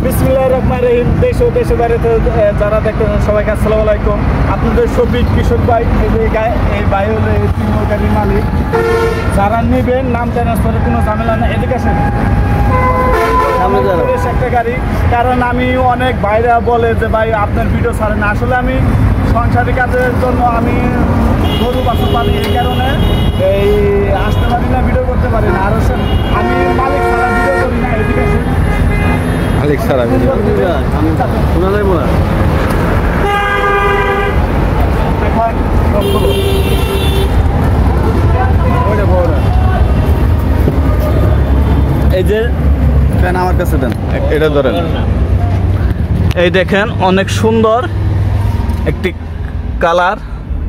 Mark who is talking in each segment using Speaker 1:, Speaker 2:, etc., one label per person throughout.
Speaker 1: বিসমিল্লাহির রহমানির রহিম। দেশ ও দেশের বাইরে যারা দেখতেছেন সবাইকে আসসালামু আলাইকুম। আপনাদের শফিক কৃষক ভাই, এই ভাই হলো এই প্রিমিয় গাড়ির মালিক। যারা নেবেন নাম ট্রান্সফারের কোনো ঝামেলা না। এদিকে আসেন, একটা গাড়ি। কারণ আমি অনেক ভাইরা বলে যে ভাই আপনার ভিডিও ছাড়েন না। আসলে আমি সংসারিক কাজের জন্য আমি গরু বাছুর পালি, এই কারণে এই আসতে পারি না, ভিডিও করতে পারি না। আর আমি মালিক ছাড়া ভিডিও করি না। এদিকে আসেন, মালিক ছাড়া ভিডিও এই যে আমার কাছে দেন, এটা ধরেন। এই দেখেন অনেক সুন্দর একটি কালার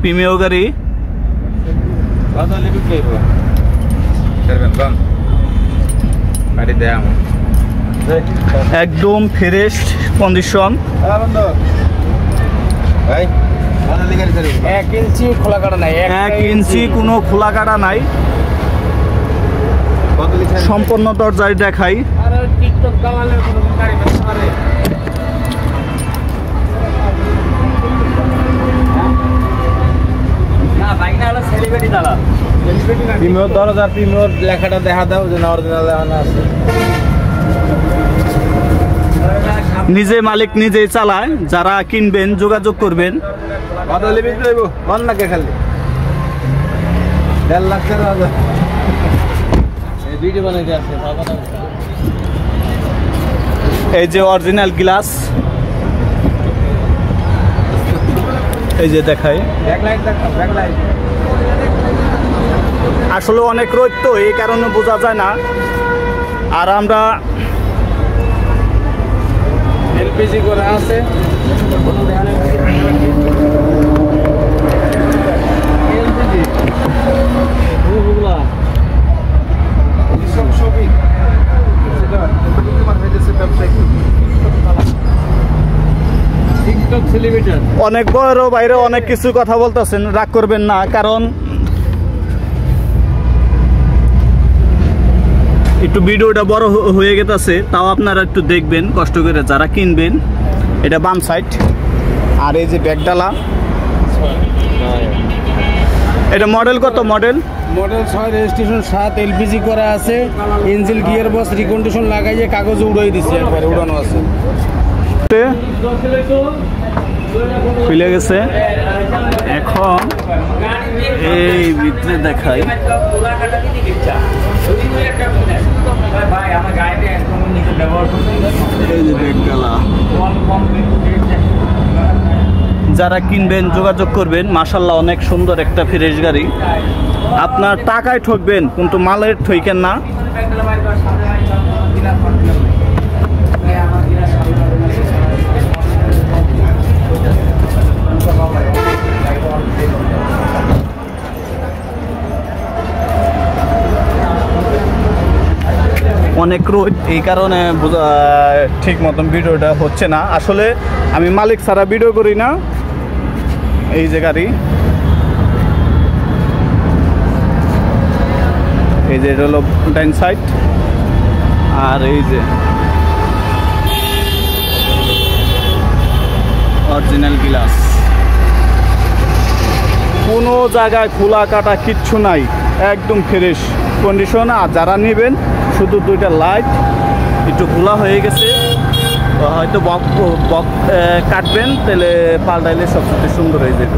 Speaker 1: প্রিমিয় গাড়ি। একদম ফ্রেশ কন্ডিশন,
Speaker 2: 1 ইঞ্চি খোলা কাটা নাই,
Speaker 1: 1 ইঞ্চি কোনো খোলা কাটা নাই। সম্পূর্ণ দরজায় দেখাই।
Speaker 2: প্রিমিয়র দরজার প্রিমিয়র লেখাটা দেখা দাও যে অরিজিনাল লেখানো আছে।
Speaker 1: নিজে মালিক নিজেই চালায়। যারা কিনবেন যোগাযোগ করবেন।
Speaker 2: খালি 1.5 লাখ টাকা ভিডিও বানাইতে আছে।
Speaker 1: এই যে অরিজিনাল গ্লাস, এই যে দেখাই। আসলে অনেক রোদ তো, এই কারণে বোঝা যায় না। আর আমরা
Speaker 2: এলপিজি করা আছে।
Speaker 1: অনেক বড় বাইরে অনেক কিছু কথা বলতেছেন, রাগ করবেন না। কারণ একটু ভিডিওটা বড় হয়ে গেছে, তাও আপনারা একটু দেখবেন কষ্ট করে যারা কিনবেন। এটা বাম সাইড। আর এই যে ব্যাগডালা, এটা মডেল কত? মডেল
Speaker 2: 6, রেজিস্ট্রেশন 7, এলপিজি করা আছে। ইঞ্জিন গিয়ার বক্স রিকন্ডিশন লাগাইয়ে কাগজে উড়াই দিচ্ছে, একবারে উড়ানো আছে।
Speaker 1: খুলে গেছে। এখন এই ভিতরে দেখাই। যারা কিনবেন যোগাযোগ করবেন। মাশাআল্লাহ অনেক সুন্দর একটা ফ্রেশ গাড়ি। আপনার টাকায় ঠকবেন কিন্তু মালের ঠইকেন না। অনেক রোদ, এই কারণে ঠিক মতন ভিডিওটা হচ্ছে না। আসলে আমি মালিক ছাড়া ভিডিও করি না। এই যে গাড়ি, এই যে এটা হলো ডাইন সাইড। আর এই যে অরিজিনাল গ্লাস, কোনো জায়গায় খোলা কাটা কিচ্ছু নাই, একদম ফ্রেশ কন্ডিশন। আর যারা নেবেন শুধু 2টা লাইট একটু খোলা হয়ে গেছে, হয়তো বক কাটবেন, তাহলে পাল্টাইলে সবচেয়ে সুন্দর হয়ে যাবে।